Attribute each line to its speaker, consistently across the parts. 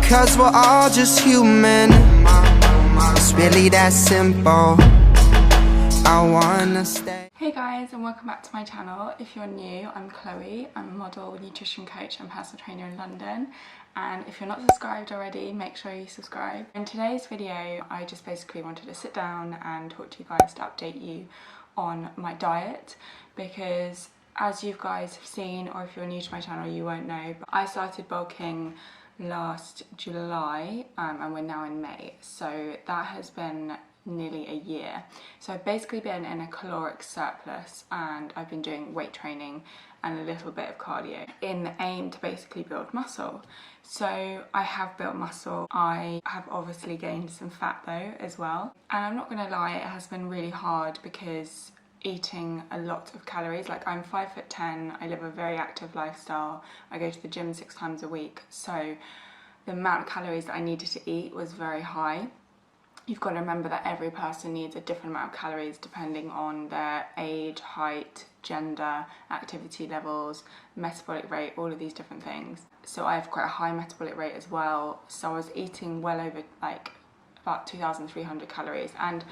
Speaker 1: 'cause we're all just human. It's really that simple. I wanna stay.
Speaker 2: Hey guys, and welcome back to my channel. If you're new, I'm Chloe. I'm a model, nutrition coach and personal trainer in London. And if you're not subscribed already, make sure you subscribe. In today's video, I just basically wanted to sit down and talk to you guys to update you on my diet, because as you guys have seen, or if you're new to my channel you won't know, but I started bulking last July and we're now in May, so that has been nearly a year. So I've basically been in a caloric surplus and I've been doing weight training and a little bit of cardio in the aim to basically build muscle. So I have built muscle. I have obviously gained some fat though as well, and I'm not gonna lie, it has been really hard because eating a lot of calories. Like, I'm 5'10", I live a very active lifestyle, I go to the gym 6 times a week, so the amount of calories that I needed to eat was very high. You've got to remember that every person needs a different amount of calories depending on their age, height, gender, activity levels, metabolic rate, all of these different things. So I have quite a high metabolic rate as well, so I was eating well over like about 2,300 calories. And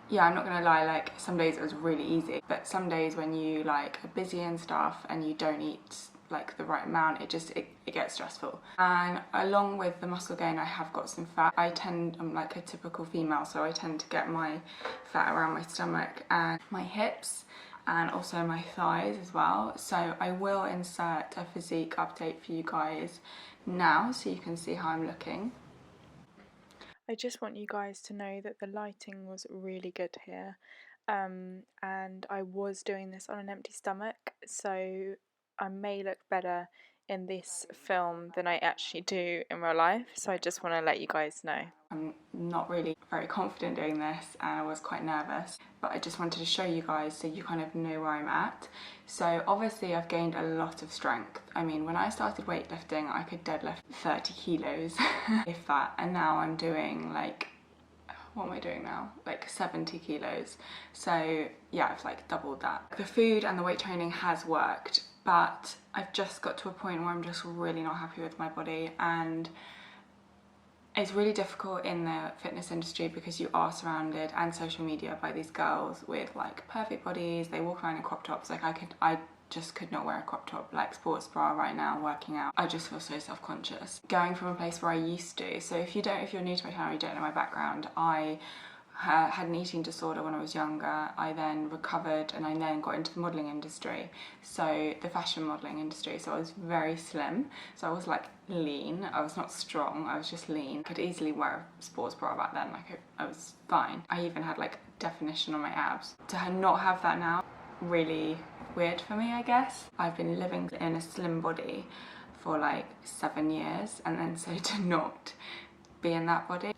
Speaker 2: yeah, I'm not gonna lie, like some days it was really easy, but some days when you like are busy and stuff and you don't eat like the right amount, it gets stressful. And along with the muscle gain, I have got some fat. I'm like a typical female, so I tend to get my fat around my stomach and my hips and also my thighs as well. So I will insert a physique update for you guys now so you can see how I'm looking. I just want you guys to know that the lighting was really good here, and I was doing this on an empty stomach, so I may look better in this film than I actually do in real life, so I just want to let you guys know. I'm not really very confident doing this and I was quite nervous, but I just wanted to show you guys so you kind of know where I'm at. So obviously I've gained a lot of strength. I mean, when I started weightlifting I could deadlift 30 kilos if that, and now I'm doing like, what am I doing now? Like 70 kilos. So yeah, I've like doubled that. The food and the weight training has worked, but I've just got to a point where I'm just really not happy with my body, and it's really difficult in the fitness industry because you are surrounded, and social media, by these girls with like perfect bodies. They walk around in crop tops. Like I just could not wear a crop top, like sports bra right now working out. I just feel so self-conscious. Going from a place where I used to, so if you're new to my channel, you don't know my background, I had an eating disorder when I was younger. I then recovered and I then got into the modelling industry, so the fashion modelling industry. So I was very slim, so I was like lean. I was not strong, I was just lean. I could easily wear a sports bra back then, like I was fine. I even had like definition on my abs. To not have that now, really weird for me, I guess. I've been living in a slim body for like 7 years, and then so to not be in that body,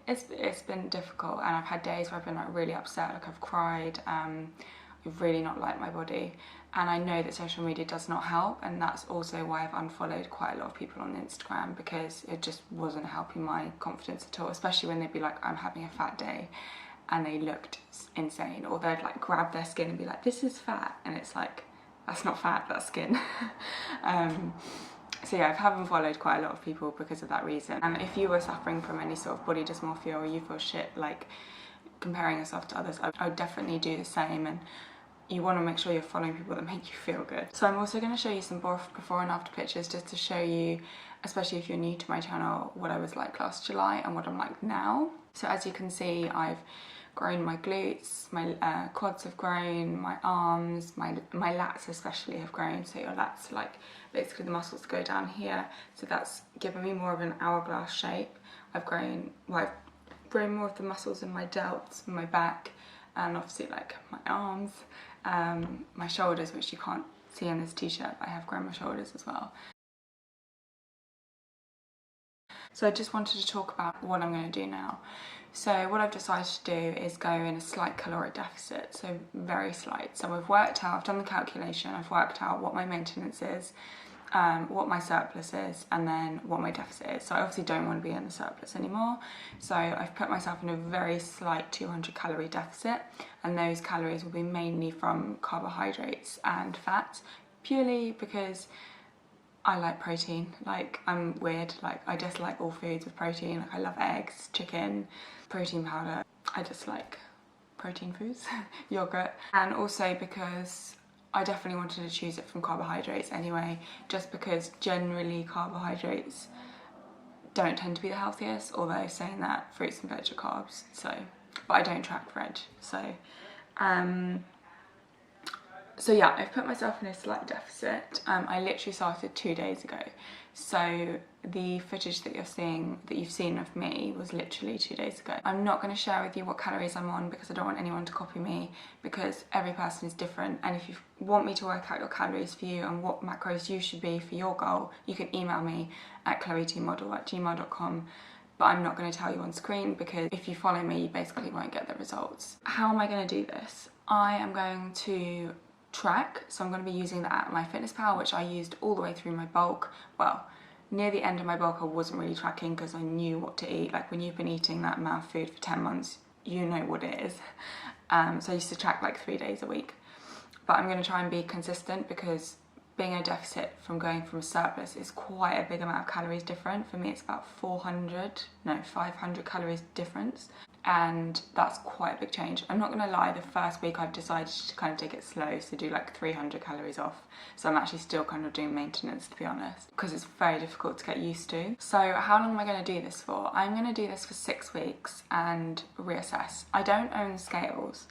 Speaker 2: it's been difficult, and I've had days where I've been like really upset, like I've cried. I've really not liked my body, and I know that social media does not help, and that's also why I've unfollowed quite a lot of people on Instagram, because it just wasn't helping my confidence at all, especially when they'd be like, I'm having a fat day, and they looked insane, or they'd like grab their skin and be like, this is fat, and it's like, that's not fat, that's skin. So yeah, I have unfollowed quite a lot of people because of that reason. And if you were suffering from any sort of body dysmorphia, or you feel shit like comparing yourself to others, I would definitely do the same, and you want to make sure you're following people that make you feel good. So I'm also going to show you some before and after pictures, just to show you, especially if you're new to my channel, what I was like last July and what I'm like now. So as you can see, I've grown my glutes, my quads have grown, my arms, my lats especially have grown. So your lats, like basically the muscles go down here, so that's given me more of an hourglass shape. I've grown more of the muscles in my delts, in my back, and obviously like my arms, my shoulders, which you can't see in this t-shirt, but I have grown my shoulders as well. So I just wanted to talk about what I'm going to do now. So what I've decided to do is go in a slight caloric deficit, so very slight. So I've worked out, I've done the calculation, I've worked out what my maintenance is, what my surplus is, and then what my deficit is. So I obviously don't want to be in the surplus anymore, so I've put myself in a very slight 200 calorie deficit, and those calories will be mainly from carbohydrates and fats, purely because I like protein. Like, I'm weird, like I just like all foods with protein. Like I love eggs, chicken, protein powder. I just like protein foods, yogurt. And also because I definitely wanted to choose it from carbohydrates anyway, just because generally carbohydrates don't tend to be the healthiest, although saying that, fruits and veg are carbs, so, but I don't track veg, so yeah, I've put myself in a slight deficit. I literally started 2 days ago, so the footage that you've seen of me was literally 2 days ago. I'm not going to share with you what calories I'm on because I don't want anyone to copy me, because every person is different, and if you want me to work out your calories for you and what macros you should be for your goal, you can email me at chloetmodel@gmail.com. But I'm not going to tell you on screen, because if you follow me you basically won't get the results. How am I going to do this? I am going to track, so I'm going to be using the app MyFitnessPal, which I used all the way through my bulk. Well, near the end of my bulk I wasn't really tracking because I knew what to eat. Like, when you've been eating that amount of food for 10 months, you know what it is. So I used to track like 3 days a week. But I'm going to try and be consistent, because being a deficit from going from a surplus is quite a big amount of calories different. For me it's about 500 calories difference, and that's quite a big change. I'm not gonna lie, the first week I've decided to kind of take it slow, so do like 300 calories off. So I'm actually still kind of doing maintenance, to be honest, because it's very difficult to get used to. So how long am I gonna do this for? I'm gonna do this for 6 weeks and reassess. I don't own scales,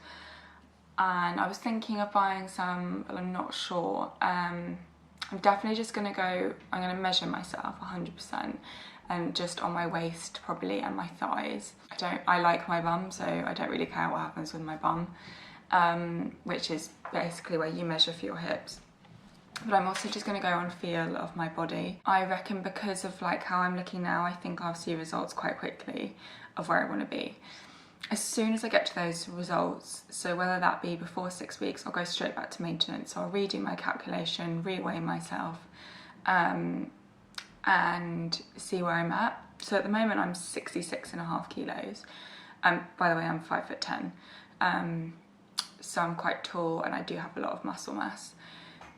Speaker 2: and I was thinking of buying some, but I'm not sure. I'm definitely just gonna go, I'm gonna measure myself 100%, and just on my waist probably, and my thighs. I like my bum, so I don't really care what happens with my bum, which is basically where you measure for your hips. But I'm also just gonna go on feel of my body. I reckon because of like how I'm looking now, I think I'll see results quite quickly of where I wanna be. As soon as I get to those results, so whether that be before 6 weeks, I'll go straight back to maintenance. So I'll redo my calculation, re-weigh myself, and see where I'm at. So at the moment I'm 66.5 kilos. By the way, I'm 5'10". So I'm quite tall and I do have a lot of muscle mass,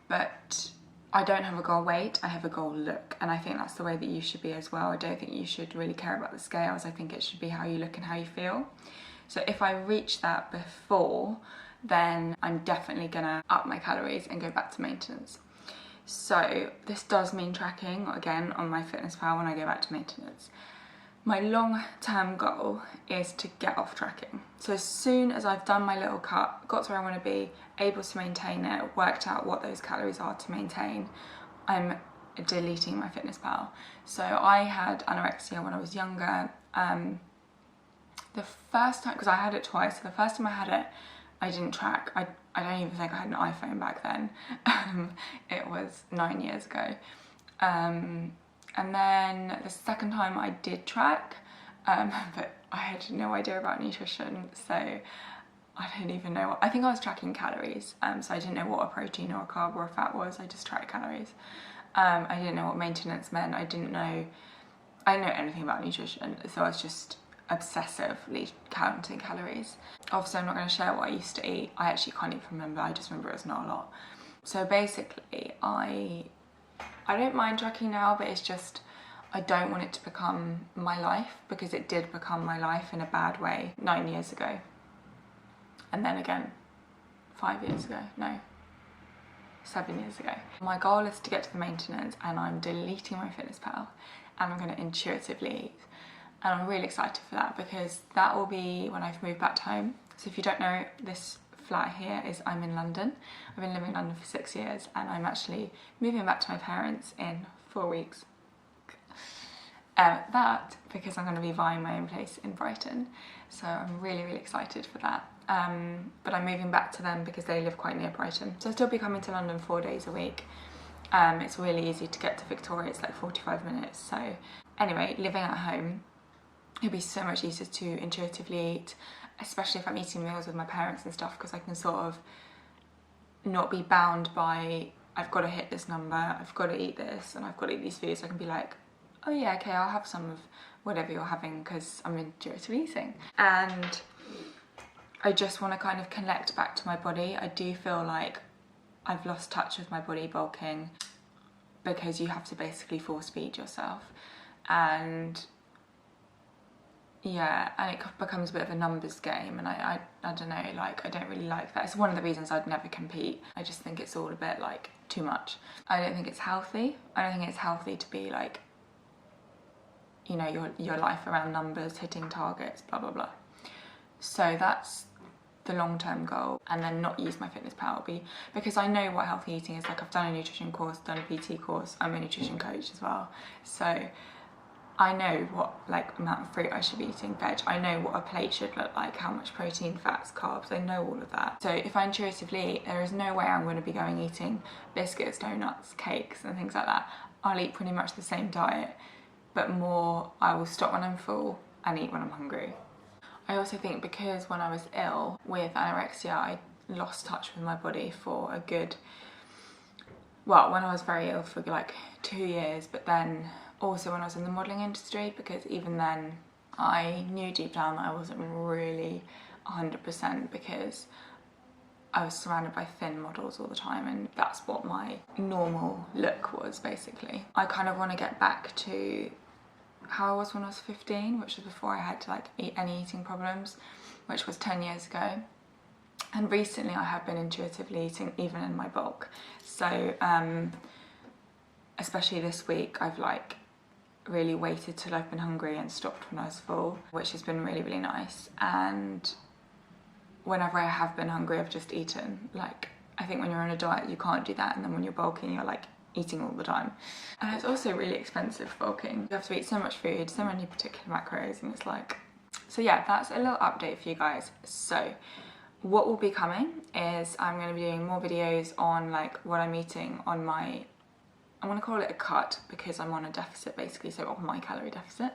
Speaker 2: but I don't have a goal weight, I have a goal look, and I think that's the way that you should be as well. I don't think you should really care about the scales. I think it should be how you look and how you feel. So if I reach that before, then I'm definitely gonna up my calories and go back to maintenance. So this does mean tracking again on MyFitnessPal when I go back to maintenance. My long-term goal is to get off tracking. So as soon as I've done my little cut, got to where I want to be, able to maintain it, worked out what those calories are to maintain, I'm deleting MyFitnessPal. So I had anorexia when I was younger. The first time, because I had it twice, so the first time I had it, I didn't track. I don't even think I had an iPhone back then. It was 9 years ago. And then the second time I did track, but I had no idea about nutrition, so I didn't even know I think I was tracking calories, so I didn't know what a protein or a carb or a fat was. I just tracked calories. I didn't know what maintenance meant. I didn't know anything about nutrition, so I was just obsessively counting calories. Obviously I'm not going to share what I used to eat. I actually can't even remember. I just remember it was not a lot. So basically I don't mind tracking now, but it's just I don't want it to become my life, because it did become my life in a bad way 9 years ago, and then again 5 years ago, no, 7 years ago. My goal is to get to the maintenance, and I'm deleting MyFitnessPal and I'm going to intuitively eat. And I'm really excited for that, because that will be when I've moved back to home. So if you don't know, this flat here is, I'm in London. I've been living in London for 6 years, and I'm actually moving back to my parents in 4 weeks. That because I'm going to be buying my own place in Brighton. So I'm really, really excited for that. But I'm moving back to them because they live quite near Brighton. So I'll still be coming to London 4 days a week. It's really easy to get to Victoria, it's like 45 minutes. So anyway, living at home, it'd be so much easier to intuitively eat, especially if I'm eating meals with my parents and stuff, because I can sort of not be bound by, I've got to hit this number, I've got to eat this, and I've got to eat these foods. I can be like, oh yeah, okay, I'll have some of whatever you're having because I'm intuitive eating. And I just want to kind of connect back to my body. I do feel like I've lost touch with my body bulking. because you have to basically force feed yourself, and yeah, and it becomes a bit of a numbers game, and I don't know, like I don't really like that. It's one of the reasons I'd never compete. I just think it's all a bit like too much. I don't think it's healthy. I don't think it's healthy to be like, you know, your life around numbers, hitting targets, blah blah blah. So that's the long-term goal, and then not use my fitness power because I know what healthy eating is. Like, I've done a nutrition course, done a PT course, I'm a nutrition coach as well, so I know what like amount of fruit I should be eating, veg. I know what a plate should look like, how much protein, fats, carbs. I know all of that. So if I intuitively eat, there is no way I'm going to be going eating biscuits, donuts, cakes and things like that. I'll eat pretty much the same diet, but more, I will stop when I'm full and eat when I'm hungry. I also think because when I was ill with anorexia, I lost touch with my body for a good, well, when I was very ill for like 2 years, but then also when I was in the modelling industry, because even then I knew deep down that I wasn't really 100% because I was surrounded by thin models all the time, and that's what my normal look was basically. I kind of want to get back to how I was when I was 15, which was before I had to like any eating problems, which was 10 years ago. And recently I have been intuitively eating even in my bulk. So especially this week, I've like really waited till I've been hungry and stopped when I was full, which has been really, really nice. And whenever I have been hungry, I've just eaten. Like, I think when you're on a diet, you can't do that. And then when you're bulking, you're like eating all the time. And it's also really expensive bulking. You have to eat so much food, so many particular macros, and it's like, so yeah, that's a little update for you guys. So what will be coming is I'm going to be doing more videos on like what I'm eating on my, I'm going to call it a cut because I'm on a deficit basically, so on my calorie deficit.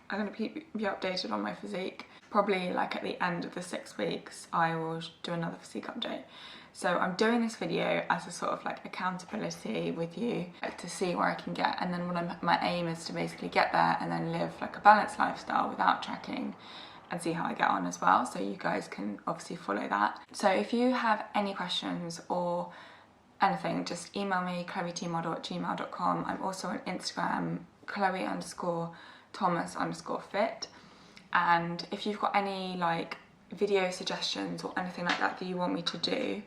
Speaker 2: I'm going to keep you updated on my physique. Probably like at the end of the 6 weeks, I will do another physique update. So I'm doing this video as a sort of like accountability with you, like to see where I can get, and then my aim is to basically get there and then live like a balanced lifestyle without tracking and see how I get on as well. So you guys can obviously follow that. So if you have any questions or anything, just email me, chloetmodel@gmail.com. I'm also on Instagram, Chloe_Thomas_fit. And if you've got any like video suggestions or anything like that that you want me to do,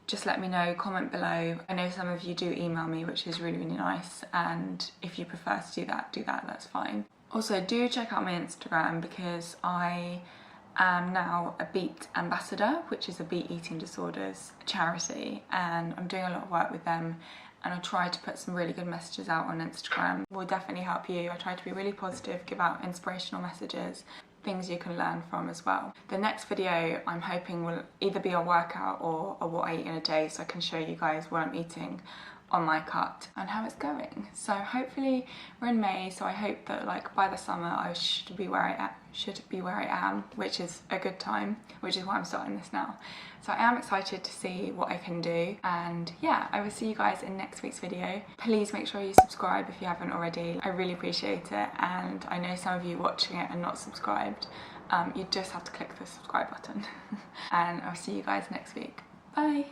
Speaker 2: just let me know, comment below. I know some of you do email me, which is really, really nice. And if you prefer to do that, that's fine. Also, do check out my Instagram because I am now a Beat ambassador, which is a Beat Eating Disorders charity, and I'm doing a lot of work with them, and I try to put some really good messages out on Instagram. It will definitely help you. I try to be really positive, give out inspirational messages, things you can learn from as well. The next video I'm hoping will either be a workout or a what I eat in a day, so I can show you guys what I'm eating on my cut and how it's going. So hopefully we're in May, so I hope that like by the summer I should be where I am, which is a good time, which is why I'm starting this now. So I am excited to see what I can do, and yeah, I will see you guys in next week's video. Please make sure you subscribe if you haven't already. I really appreciate it, and I know some of you watching it are not subscribed. You just have to click the subscribe button. And I'll see you guys next week. Bye.